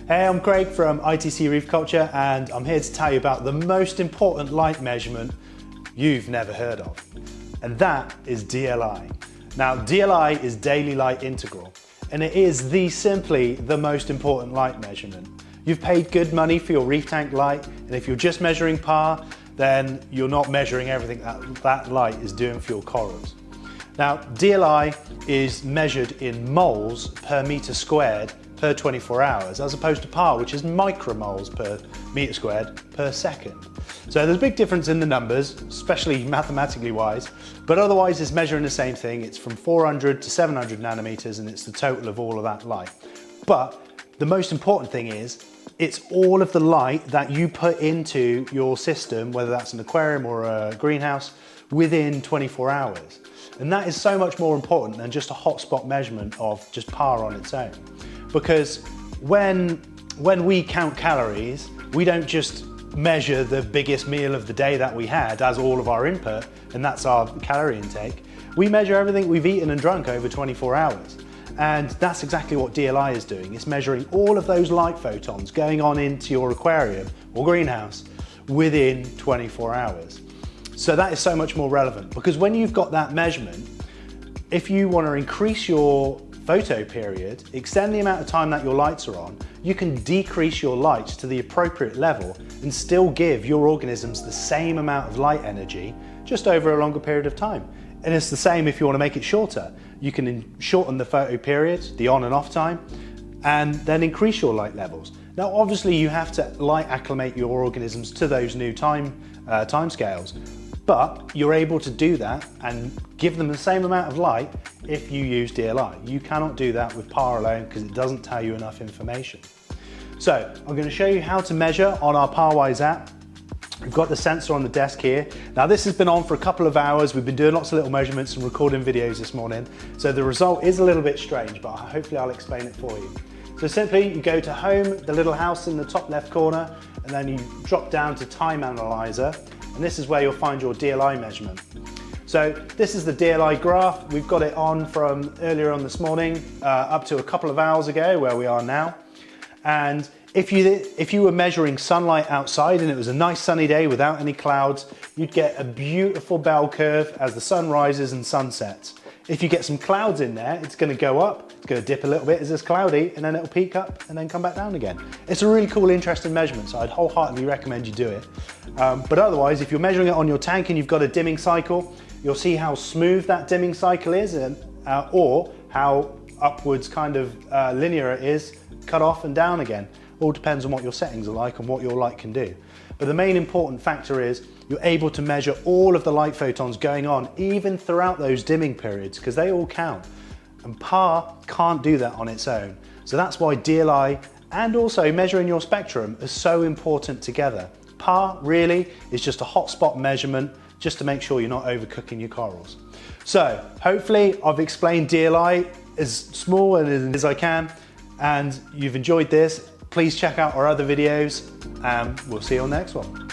Hey, I'm Craig from ITC Reef Culture, and I'm here to tell you about the most important light measurement you've never heard of, and that is DLI. Now, DLI is Daily Light Integral, and it is simply the most important light measurement. You've paid good money for your reef tank light, and if you're just measuring PAR, then you're not measuring everything that light is doing for your corals. Now, DLI is measured in moles per meter squared per 24 hours, as opposed to PAR, which is micromoles per meter squared per second. So there's a big difference in the numbers, especially mathematically wise, but otherwise it's measuring the same thing. It's from 400 to 700 nanometers, and it's the total of all of that light. But the most important thing is, it's all of the light that you put into your system, whether that's an aquarium or a greenhouse, within 24 hours. And that is so much more important than just a hotspot measurement of just PAR on its own. Because when we count calories, we don't just measure the biggest meal of the day that we had as all of our input, and that's our calorie intake. We measure everything we've eaten and drunk over 24 hours. And that's exactly what DLI is doing. It's measuring all of those light photons going on into your aquarium or greenhouse within 24 hours. So that is so much more relevant, because when you've got that measurement, if you want to increase your photo period, extend the amount of time that your lights are on, you can decrease your lights to the appropriate level and still give your organisms the same amount of light energy just over a longer period of time. And it's the same if you want to make it shorter. You can shorten the photo period, the on and off time, and then increase your light levels. Now, obviously you have to light acclimate your organisms to those new time scales, but you're able to do that and give them the same amount of light if you use DLI. You cannot do that with PAR alone because it doesn't tell you enough information. So I'm going to show you how to measure on our PARwise app. We've got the sensor on the desk here. Now, this has been on for a couple of hours. We've been doing lots of little measurements and recording videos this morning. So the result is a little bit strange, but hopefully I'll explain it for you. So simply you go to home, the little house in the top left corner, and then you drop down to time analyzer. And this is where you'll find your DLI measurement. So this is the DLI graph. We've got it on from earlier on this morning up to a couple of hours ago, where we are now. And if you were measuring sunlight outside and it was a nice sunny day without any clouds, you'd get a beautiful bell curve as the sun rises and sun sets. If you get some clouds in there, it's going to go up, it's going to dip a little bit as it's cloudy, and then it'll peak up and then come back down again. It's a really cool, interesting measurement, so I'd wholeheartedly recommend you do it. But otherwise, if you're measuring it on your tank and you've got a dimming cycle, you'll see how smooth that dimming cycle is, or how upwards kind of linear it is, cut off and down again. All depends on what your settings are like and what your light can do. But the main important factor is you're able to measure all of the light photons going on, even throughout those dimming periods, because they all count. And PAR can't do that on its own. So that's why DLI and also measuring your spectrum are so important together. PAR really is just a hotspot measurement just to make sure you're not overcooking your corals. So hopefully I've explained DLI as small as I can, and you've enjoyed this. Please check out our other videos, and we'll see you on the next one.